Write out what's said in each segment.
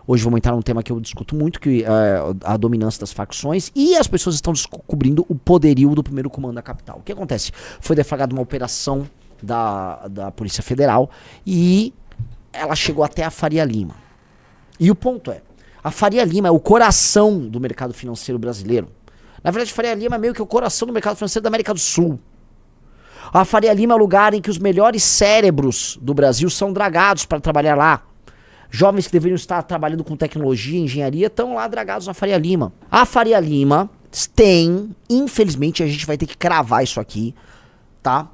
Hoje vamos entrar num tema que eu discuto muito, que é a dominância das facções, e as pessoas estão descobrindo o poderio do primeiro comando da capital. O que acontece? Foi deflagrada uma operação da Polícia Federal e ela chegou até a Faria Lima. E o ponto é, a Faria Lima é o coração do mercado financeiro brasileiro. Na verdade, a Faria Lima é meio que o coração do mercado financeiro da América do Sul. A Faria Lima é o lugar em que os melhores cérebros do Brasil são dragados para trabalhar lá. Jovens que deveriam estar trabalhando com tecnologia e engenharia estão lá dragados na Faria Lima. A Faria Lima tem, infelizmente, a gente vai ter que cravar isso aqui, tá?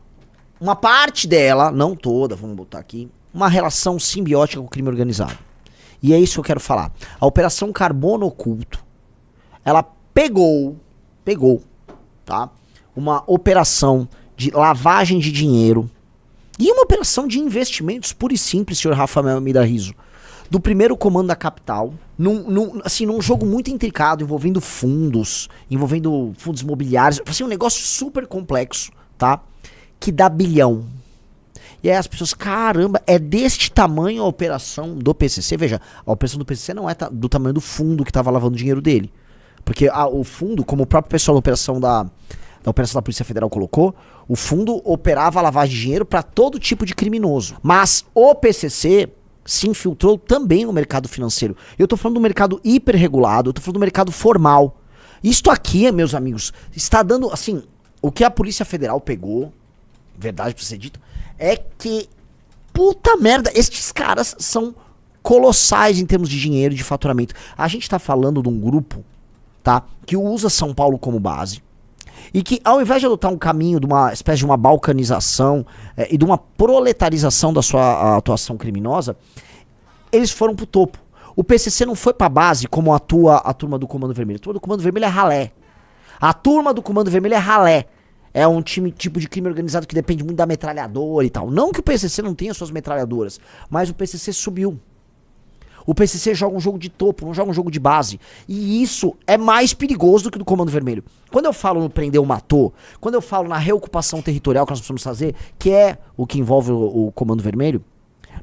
Uma parte dela, não toda, vamos botar aqui, uma relação simbiótica com o crime organizado. E é isso que eu quero falar. A Operação Carbono Oculto, ela pegou, tá? Uma operação de lavagem de dinheiro e uma operação de investimentos pura e simples, senhor Rafael Almeida Rizzo, do primeiro comando da capital, num jogo muito intricado, envolvendo fundos imobiliários, assim, um negócio super complexo, tá? Que dá bilhão. E aí as pessoas, caramba, é deste tamanho a operação do PCC? Veja, a operação do PCC não é do tamanho do fundo que estava lavando o dinheiro dele. Porque o fundo, como o próprio pessoal da operação da Polícia Federal colocou, o fundo operava a lavagem de dinheiro para todo tipo de criminoso. Mas o PCC se infiltrou também no mercado financeiro. Eu tô falando do mercado hiperregulado, eu tô falando do mercado formal. Isto aqui, meus amigos, está dando, assim, o que a Polícia Federal pegou, verdade pra ser dito, é que, puta merda, estes caras são colossais em termos de dinheiro e de faturamento. A gente tá falando de um grupo, tá, que usa São Paulo como base, e que ao invés de adotar um caminho de uma espécie de uma balcanização e de uma proletarização da sua atuação criminosa, eles foram pro topo. O PCC não foi pra base como atua a turma do Comando Vermelho. A turma do Comando Vermelho é ralé. A turma do Comando Vermelho é ralé. É um tipo de crime organizado que depende muito da metralhadora e tal. Não que o PCC não tenha suas metralhadoras, mas o PCC subiu. O PCC joga um jogo de topo, não joga um jogo de base. E isso é mais perigoso do que o do Comando Vermelho. Quando eu falo no prender ou matou, quando eu falo na reocupação territorial que nós precisamos fazer, que é o que envolve o Comando Vermelho,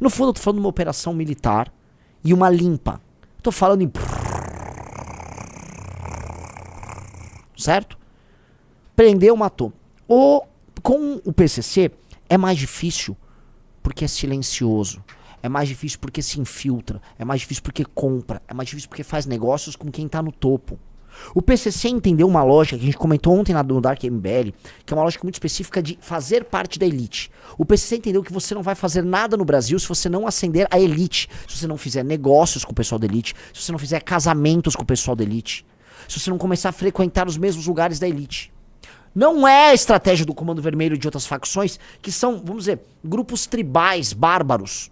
no fundo eu tô falando de uma operação militar e uma limpa. Tô falando em... certo? Prender ou matou. Com o PCC é mais difícil porque é silencioso. É mais difícil porque se infiltra, é mais difícil porque compra, é mais difícil porque faz negócios com quem tá no topo. O PCC entendeu uma lógica que a gente comentou ontem no Dark MBL, que é uma lógica muito específica de fazer parte da elite. O PCC entendeu que você não vai fazer nada no Brasil se você não ascender a elite, se você não fizer negócios com o pessoal da elite, se você não fizer casamentos com o pessoal da elite, se você não começar a frequentar os mesmos lugares da elite. Não é a estratégia do Comando Vermelho e de outras facções que são, vamos dizer, grupos tribais bárbaros.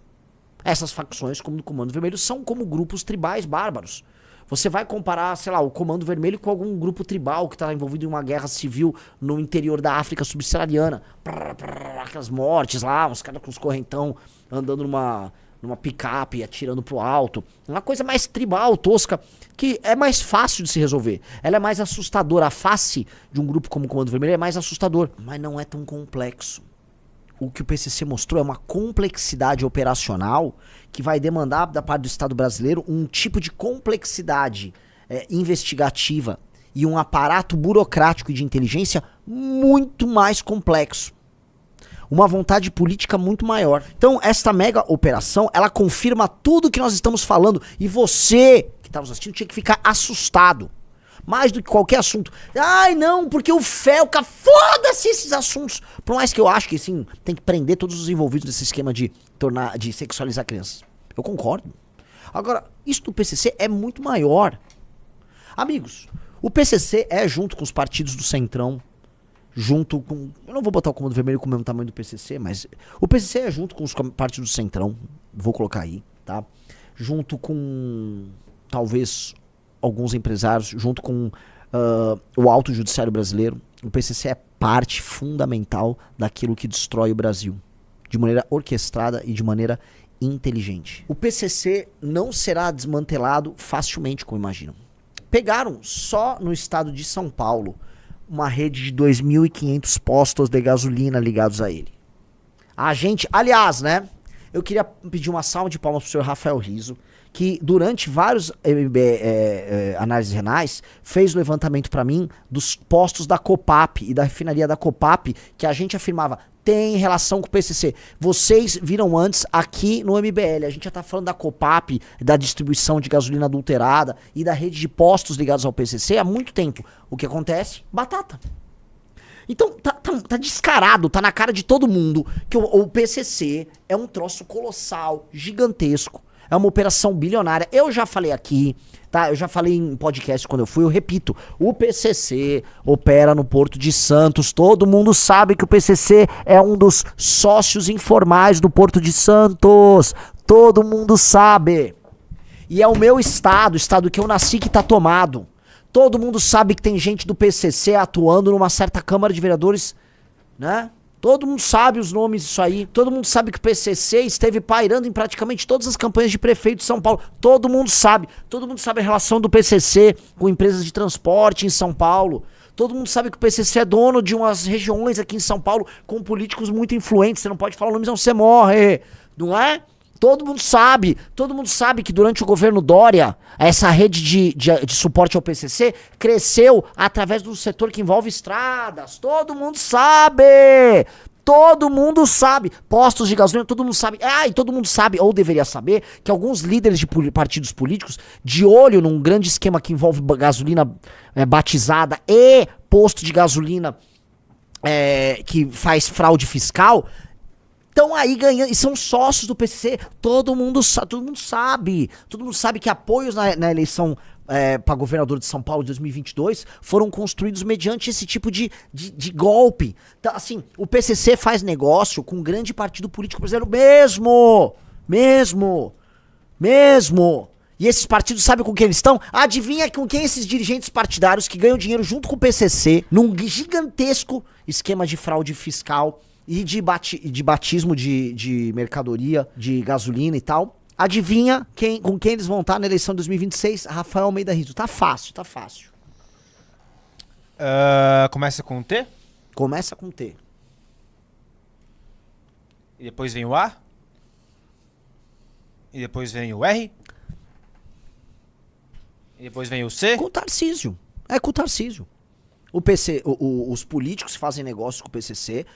Essas facções, como do Comando Vermelho, são como grupos tribais bárbaros. Você vai comparar, sei lá, o Comando Vermelho com algum grupo tribal que está envolvido em uma guerra civil no interior da África subsaariana. Aquelas mortes lá, uns caras com os correntão andando numa picape, atirando pro alto. Uma coisa mais tribal, tosca, que é mais fácil de se resolver. Ela é mais assustadora. A face de um grupo como o Comando Vermelho é mais assustador, mas não é tão complexo. O que o PCC mostrou é uma complexidade operacional que vai demandar da parte do Estado brasileiro um tipo de complexidade investigativa e um aparato burocrático e de inteligência muito mais complexo. Uma vontade política muito maior. Então, esta mega operação, ela confirma tudo que nós estamos falando. E você, que está nos assistindo, tinha que ficar assustado. Mais do que qualquer assunto. Ai, não, porque o Felca, foda-se esses assuntos. Por mais que eu acho que, sim, tem que prender todos os envolvidos nesse esquema de sexualizar crianças. Eu concordo. Agora, isso do PCC é muito maior. Amigos, o PCC é junto com os partidos do Centrão, junto com... Eu não vou botar o Comando Vermelho com o mesmo tamanho do PCC, mas o PCC é junto com os partidos do Centrão, vou colocar aí, tá? Junto com, talvez, alguns empresários, junto com o Alto Judiciário Brasileiro. O PCC é parte fundamental daquilo que destrói o Brasil, de maneira orquestrada e de maneira inteligente. O PCC não será desmantelado facilmente, como imaginam. Pegaram só no estado de São Paulo uma rede de 2.500 postos de gasolina ligados a ele. A gente, aliás, né, eu queria pedir uma salva de palmas pro senhor Rafael Rizzo, que durante vários análises renais fez o levantamento para mim dos postos da Copap e da refinaria da Copap que a gente afirmava tem relação com o PCC. Vocês viram antes aqui no MBL, a gente já tá falando da Copap, da distribuição de gasolina adulterada e da rede de postos ligados ao PCC há muito tempo. O que acontece? Batata. Então, tá descarado, tá na cara de todo mundo que o PCC é um troço colossal, gigantesco. É uma operação bilionária. Eu já falei aqui, tá? Eu já falei em podcast quando eu fui, eu repito. O PCC opera no Porto de Santos. Todo mundo sabe que o PCC é um dos sócios informais do Porto de Santos. Todo mundo sabe. E é o meu estado, o estado que eu nasci, que tá tomado. Todo mundo sabe que tem gente do PCC atuando numa certa Câmara de Vereadores, né? Todo mundo sabe os nomes disso aí. Todo mundo sabe que o PCC esteve pairando em praticamente todas as campanhas de prefeito de São Paulo. Todo mundo sabe. Todo mundo sabe a relação do PCC com empresas de transporte em São Paulo. Todo mundo sabe que o PCC é dono de umas regiões aqui em São Paulo com políticos muito influentes. Você não pode falar o nome, senão você morre. Não é? Todo mundo sabe que durante o governo Dória, essa rede de suporte ao PCC cresceu através do setor que envolve estradas. Todo mundo sabe! Todo mundo sabe. Postos de gasolina, todo mundo sabe. E todo mundo sabe, ou deveria saber, que alguns líderes de partidos políticos, de olho num grande esquema que envolve gasolina batizada e posto de gasolina que faz fraude fiscal, estão aí ganhando, e são sócios do PCC, todo mundo sabe que apoios na eleição para governador de São Paulo de 2022 foram construídos mediante esse tipo de golpe. Então, assim, o PCC faz negócio com um grande partido político brasileiro mesmo. E esses partidos sabem com quem eles estão? Adivinha com quem esses dirigentes partidários que ganham dinheiro junto com o PCC, num gigantesco esquema de fraude fiscal e de batismo de mercadoria, de gasolina e tal. Adivinha com quem eles vão estar na eleição de 2026? Rafael Almeida Rizzo. Tá fácil. Começa com T? Começa com T. E depois vem o A? E depois vem o R? E depois vem o C? Com o Tarcísio. Com o Tarcísio. Os políticos que fazem negócio com o PCC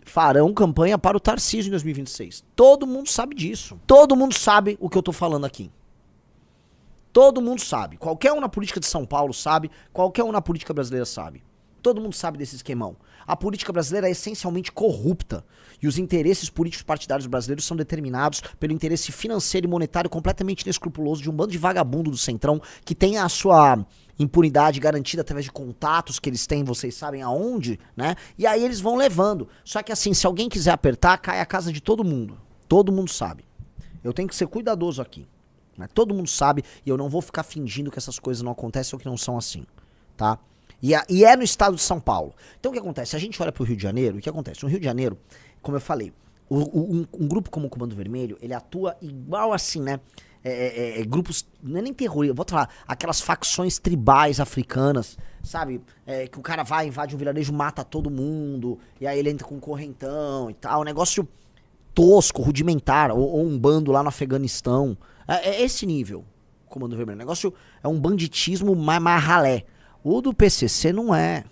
farão campanha para o Tarcísio em 2026. Todo mundo sabe disso. Todo mundo sabe o que eu tô falando aqui. Todo mundo sabe. Qualquer um na política de São Paulo sabe. Qualquer um na política brasileira sabe. Todo mundo sabe desse esquemão. A política brasileira é essencialmente corrupta. E os interesses políticos partidários brasileiros são determinados pelo interesse financeiro e monetário completamente inescrupuloso de um bando de vagabundo do Centrão que tem a sua impunidade garantida através de contatos que eles têm, vocês sabem aonde, né? E aí eles vão levando. Só que assim, se alguém quiser apertar, cai a casa de todo mundo. Todo mundo sabe. Eu tenho que ser cuidadoso aqui, né? Todo mundo sabe e eu não vou ficar fingindo que essas coisas não acontecem ou que não são assim, tá? E é no estado de São Paulo. Então o que acontece? Se a gente olha pro Rio de Janeiro, o que acontece? No Rio de Janeiro, como eu falei, um grupo como o Comando Vermelho, ele atua igual assim, né? Grupos, não é nem terrorismo, vou falar, aquelas facções tribais africanas, sabe? Que o cara vai, invade um vilarejo, mata todo mundo, e aí ele entra com um correntão e tal, um negócio tosco, rudimentar, ou um bando lá no Afeganistão. É esse nível, o Comando Vermelho. O negócio é um banditismo mais ralé. O do PCC não é.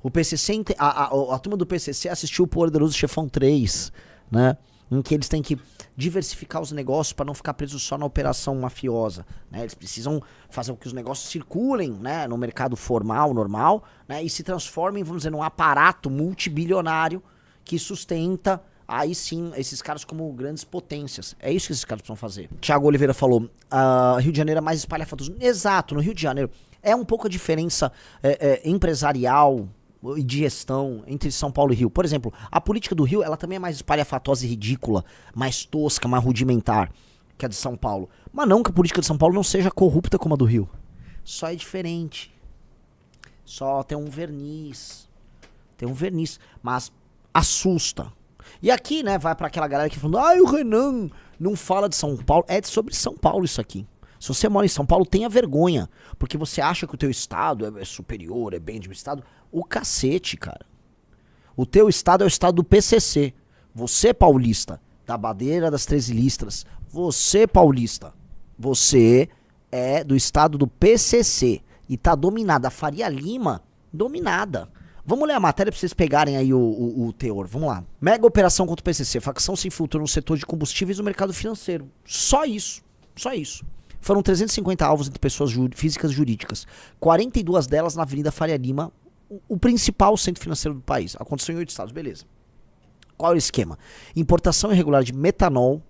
O PCC, a turma do PCC assistiu o Poderoso Chefão 3, né? Em que eles têm que diversificar os negócios para não ficar presos só na operação mafiosa, né? Eles precisam fazer com que os negócios circulem, né, no mercado formal, normal, né, e se transformem, vamos dizer, num aparato multibilionário que sustenta, aí sim, esses caras como grandes potências. É isso que esses caras precisam fazer. Thiago Oliveira falou, Rio de Janeiro é mais espalhafatoso. Exato, no Rio de Janeiro é um pouco a diferença empresarial e de gestão entre São Paulo e Rio. Por exemplo, a política do Rio, ela também é mais espalhafatosa e ridícula, mais tosca, mais rudimentar que a de São Paulo. Mas não que a política de São Paulo não seja corrupta como a do Rio. Só é diferente. Só tem um verniz. Tem um verniz, mas assusta. E aqui, né, vai pra aquela galera que fala, o Renan não fala de São Paulo. É sobre São Paulo isso aqui. Se você mora em São Paulo, tenha vergonha. Porque você acha que o teu estado é superior, é bem administrado. O cacete, cara. O teu estado é o estado do PCC. Você, paulista, da Bandeira das 13 Listras. Você, paulista, Você é do estado do PCC e tá dominada. A Faria Lima, dominada. Vamos ler a matéria pra vocês pegarem aí o teor. Vamos lá. Mega operação contra o PCC. Facção se infiltrou no setor de combustíveis e no mercado financeiro. Só isso. Só isso. Foram 350 alvos entre pessoas físicas e jurídicas. 42 delas na Avenida Faria Lima, o principal centro financeiro do país. Aconteceu em 8 estados, beleza. Qual é o esquema? Importação irregular de metanol,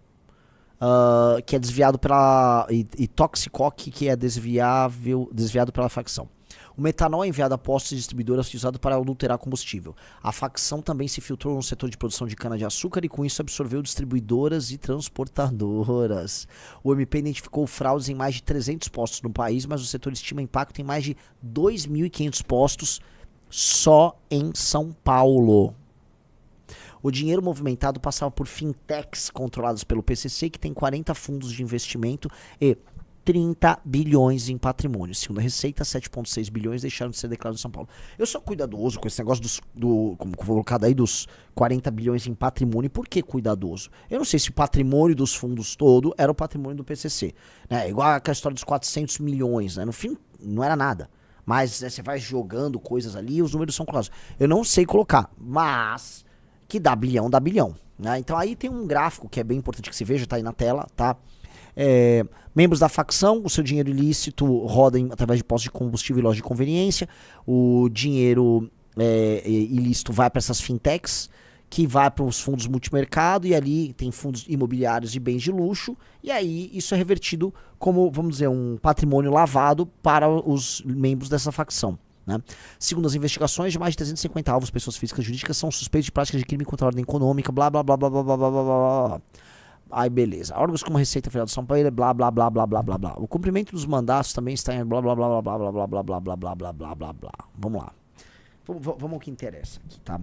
que é desviado pela... e toxicoque, que é desviado pela facção. O metanol é enviado a postos e distribuidoras e usado para adulterar combustível. A facção também se filtrou no setor de produção de cana-de-açúcar e com isso absorveu distribuidoras e transportadoras. O MP identificou fraudes em mais de 300 postos no país, mas o setor estima impacto em mais de 2.500 postos só em São Paulo. O dinheiro movimentado passava por fintechs controladas pelo PCC, que tem 40 fundos de investimento e 30 bilhões em patrimônio. Segundo a Receita, 7,6 bilhões deixaram de ser declarados em São Paulo. Eu sou cuidadoso com esse negócio como colocado aí, dos 40 bilhões em patrimônio. Por que cuidadoso? Eu não sei se o patrimônio dos fundos todo era o patrimônio do PCC. Né? Igual aquela história dos 400 milhões. Né? No fim, não era nada. Mas né, você vai jogando coisas ali e os números são colados. Eu não sei colocar, mas que dá bilhão, dá bilhão. Né? Então aí tem um gráfico que é bem importante que você veja, tá aí na tela, tá? Membros da facção, o seu dinheiro ilícito roda através de postos de combustível e lojas de conveniência. O dinheiro ilícito vai para essas fintechs, que vai para os fundos multimercado, e ali tem fundos imobiliários e bens de luxo, e aí isso é revertido como, vamos dizer, um patrimônio lavado para os membros dessa facção. Né? Segundo as investigações, de mais de 350 alvos, pessoas físicas e jurídicas são suspeitos de práticas de crime contra a ordem econômica, blá blá blá blá blá blá blá blá blá. Aí beleza. Órgãos como a Receita Federal de São Paulo, blá blá blá blá blá blá blá. O cumprimento dos mandatos também está em blá blá blá blá blá blá blá blá blá blá blá blá blá blá blá. Vamos lá. Vamos ao que interessa aqui, tá?